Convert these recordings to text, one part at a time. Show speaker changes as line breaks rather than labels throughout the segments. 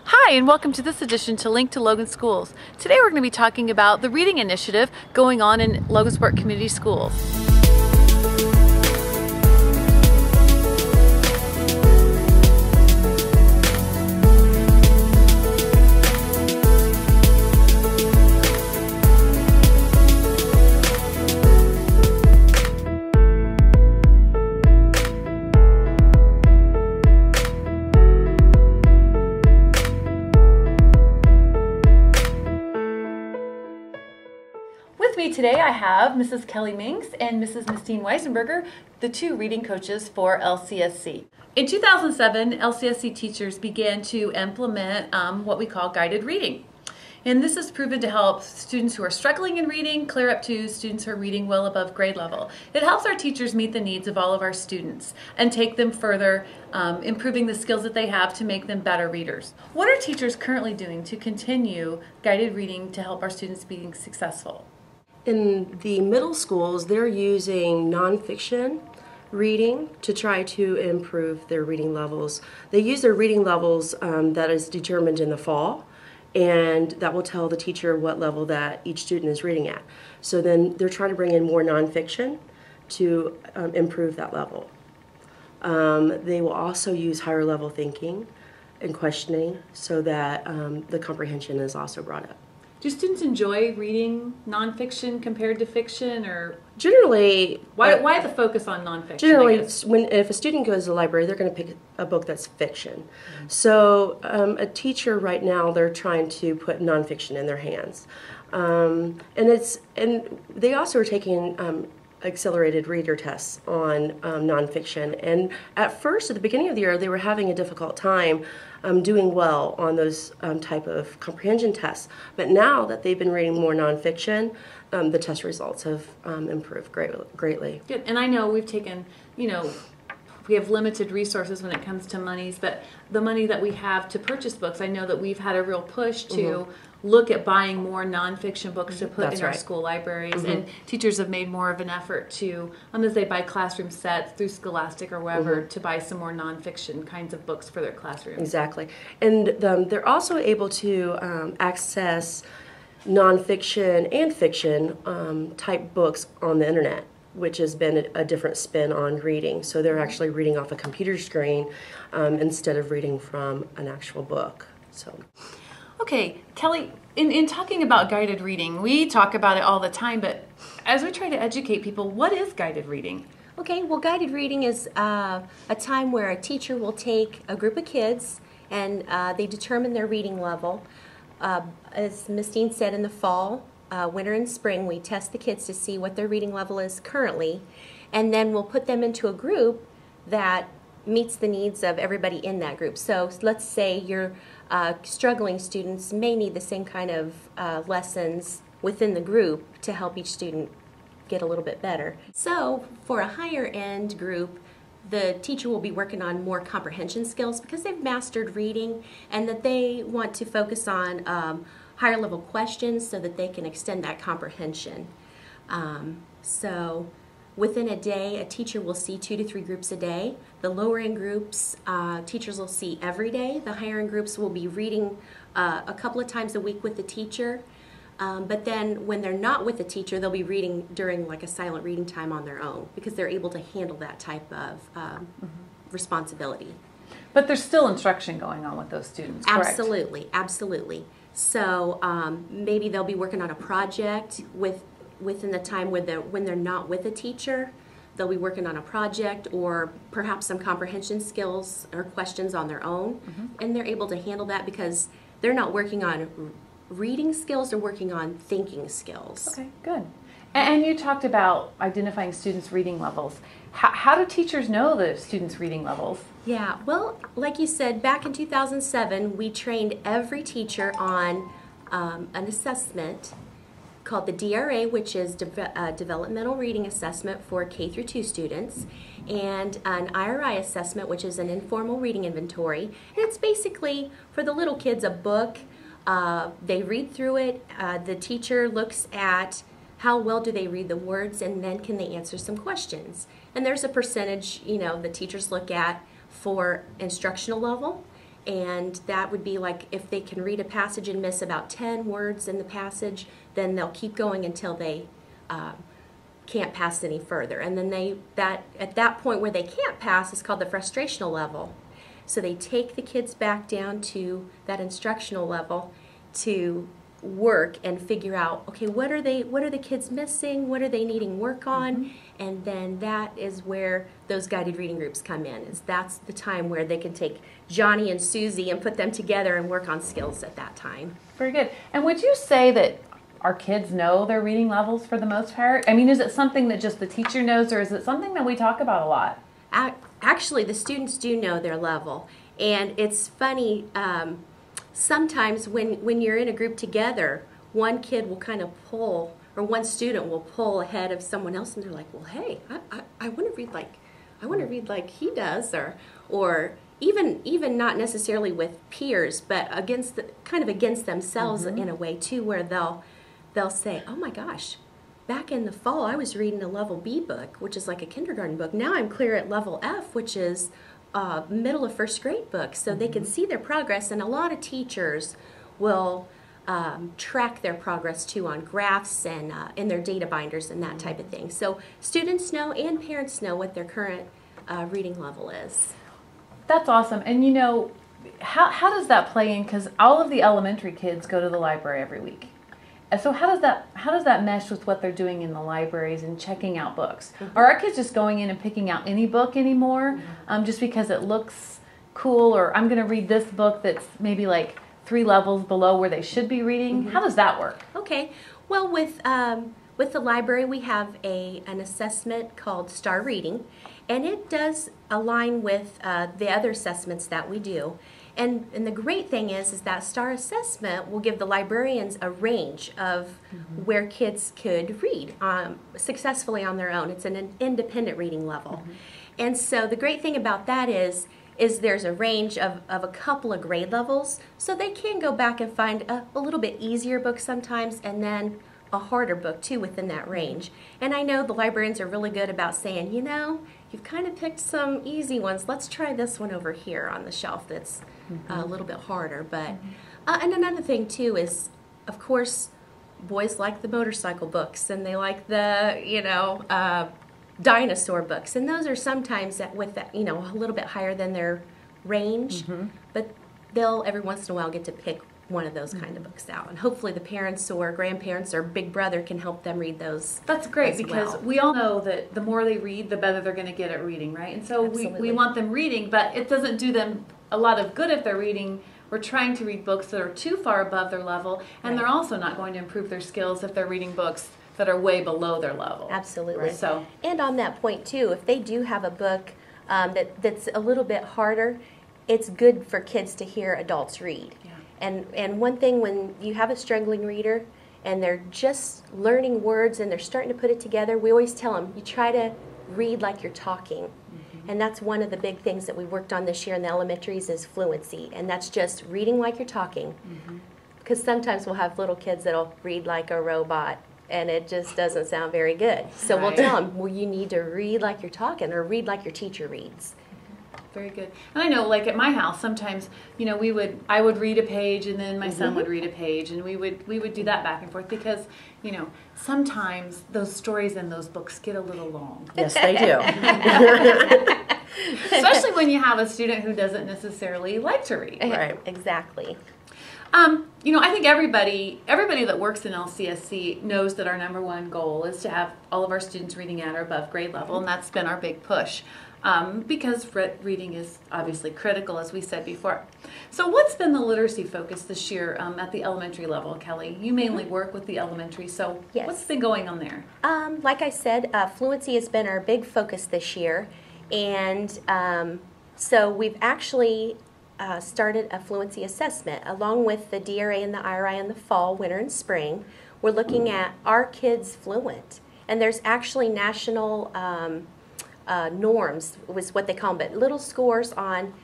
Hi, and welcome to this edition to Link to Logan Schools. Today we're going to be talking about the reading initiative going on in Logansport Community Schools. With me today I have Mrs. Kelly Minks and Mrs. Mistine Weisenberger, the two reading coaches for LCSC. In 2007, LCSC teachers began to implement what we call guided reading. And this is proven to help students who are struggling in reading clear up to students who are reading well above grade level. It helps our teachers meet the needs of all of our students and take them further, improving the skills that they have to make them better readers. What are teachers currently doing to continue guided reading to help our students be successful?
In the middle schools, they're using nonfiction reading to try to improve their reading levels. They use their reading levels that is determined in the fall, and that will tell the teacher what level that each student is reading at. So then they're trying to bring in more nonfiction to improve that level. They will also use higher level thinking and questioning so that the comprehension is also brought up.
Do students enjoy reading nonfiction compared to fiction, or
generally
why the focus on nonfiction?
Generally, if a student goes to the library, they're going to pick a book that's fiction. Mm-hmm. So a teacher right now, they're trying to put nonfiction in their hands, and they also are taking accelerated reader tests on nonfiction. And at first, at the beginning of the year, they were having a difficult time doing well on those type of comprehension tests. But now that they've been reading more nonfiction, the test results have improved greatly.
Good. And I know we've taken, we have limited resources when it comes to monies, but the money that we have to purchase books, I know that we've had a real push to look at buying more nonfiction books to put in our school libraries, and teachers have made more of an effort to, as they buy classroom sets through Scholastic or wherever, to buy some more nonfiction kinds of books for their classrooms.
Exactly. And they're also able to access nonfiction and fiction type books on the internet, which has been a different spin on reading. So they're actually reading off a computer screen instead of reading from an actual book. So.
Okay, Kelly, in talking about guided reading, we talk about it all the time, but as we try to educate people, what is guided reading?
Okay, well, guided reading is a time where a teacher will take a group of kids and they determine their reading level. As Mistine said, in the fall, winter and spring, we test the kids to see what their reading level is currently, and then we'll put them into a group that meets the needs of everybody in that group. So let's say your struggling students may need the same kind of lessons within the group to help each student get a little bit better. So for a higher end group, the teacher will be working on more comprehension skills because they've mastered reading, and that they want to focus on higher level questions so that they can extend that comprehension. So within a day, a teacher will see 2 to 3 groups a day. The lower end groups, teachers will see every day. The higher end groups will be reading a couple of times a week with the teacher. But then when they're not with the teacher, they'll be reading during like a silent reading time on their own because they're able to handle that type of responsibility.
But there's still instruction going on with those students, correct?
Absolutely, absolutely. So maybe they'll be working on a project within the time when they're not with a teacher. They'll be working on a project or perhaps some comprehension skills or questions on their own, and they're able to handle that because they're not working on reading skills, they're working on thinking skills.
Okay, good. And you talked about identifying students' reading levels. How do teachers know the students' reading levels?
Yeah, well, like you said, back in 2007, we trained every teacher on an assessment called the DRA, which is Developmental Reading Assessment for K through 2 students, and an IRI assessment, which is an informal reading inventory. And it's basically, for the little kids, a book. They read through it. The teacher looks at how well do they read the words, and then can they answer some questions. And there's a percentage, the teachers look at for instructional level, And that would be like if they can read a passage and miss about 10 words in the passage, then they'll keep going until they can't pass any further. And then at that point where they can't pass is called the frustrational level. So they take the kids back down to that instructional level to work and figure out, okay, what are the kids missing? What are they needing work on? And then that is where those guided reading groups come in. That's the time where they can take Johnny and Susie and put them together and work on skills at that time.
Very good. And would you say that our kids know their reading levels for the most part? I mean, is it something that just the teacher knows, or is it something that we talk about a lot?
Actually, the students do know their level. And it's funny, sometimes when you're in a group together, one kid will kind of pull, or one student will pull ahead of someone else, and they're like, "Well, hey, I want to read like he does," or even not necessarily with peers, but against themselves in a way too, where they'll say, "Oh my gosh, back in the fall I was reading a level B book, which is like a kindergarten book. Now I'm clear at level F, which is middle of first grade book." So they can see their progress, and a lot of teachers will track their progress too on graphs and in their data binders and that type of thing. So students know and parents know what their current reading level is.
That's awesome. And you know, how does that play in? Because all of the elementary kids go to the library every week. And so how does that mesh with what they're doing in the libraries and checking out books? Are our kids just going in and picking out any book anymore, just because it looks cool, or I'm going to read this book that's maybe like 3 levels below where they should be reading? How does that work?
Okay. Well, with the library, we have an assessment called Star Reading, and it does align with the other assessments that we do. And the great thing is that Star Assessment will give the librarians a range of where kids could read successfully on their own. It's an independent reading level. And so the great thing about that is there's a range of a couple of grade levels, so they can go back and find a little bit easier book sometimes, and then a harder book too within that range. And I know the librarians are really good about saying, you know, you've kind of picked some easy ones. Let's try this one over here on the shelf that's a little bit harder. But and another thing too is, of course, boys like the motorcycle books, and they like the dinosaur books, and those are sometimes with that, a little bit higher than their range, but they'll every once in a while get to pick one of those kind of books out, and hopefully the parents or grandparents or big brother can help them read those.
That's great, because we all know that the more they read, the better they're going to get at reading, right? And so we want them reading, but it doesn't do them a lot of good if they're reading. We're trying to read books that are too far above their level, and they're also not going to improve their skills if they're reading books that are way below their level.
Absolutely.
Right? So,
and on that point too, if they do have a book that's a little bit harder, it's good for kids to hear adults read.
yeah.
And one thing, when you have a struggling reader and they're just learning words and they're starting to put it together, we always tell them, you try to read like you're talking. And that's one of the big things that we worked on this year in the elementaries is fluency. And that's just reading like you're talking. Because sometimes we'll have little kids that'll read like a robot, and it just doesn't sound very good. So we'll tell them, well, you need to read like you're talking, or read like your teacher reads.
Very good. And I know, like at my house, sometimes, I would read a page, and then my son would read a page, and we would do that back and forth, because, sometimes those stories in those books get a little long.
Yes, they do.
Especially when you have a student who doesn't necessarily like to read.
Right.
Exactly.
I think everybody that works in LCSC knows that our #1 goal is to have all of our students reading at or above grade level, and that's been our big push. Because reading is obviously critical, as we said before. So what's been the literacy focus this year at the elementary level, Kelly? You mainly work with the elementary, so what's been going on there?
Like I said, fluency has been our big focus this year, and so we've actually started a fluency assessment along with the DRA and the IRI in the fall, winter, and spring. We're looking at are kids fluent, and there's actually national norms was what they call them, but little scores on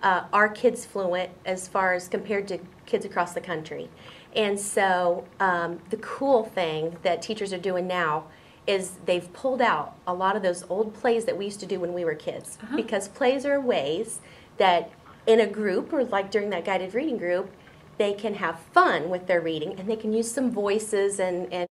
are kids fluent as far as compared to kids across the country. And so the cool thing that teachers are doing now is they've pulled out a lot of those old plays that we used to do when we were kids, because plays are ways that in a group, or like during that guided reading group, they can have fun with their reading, and they can use some voices and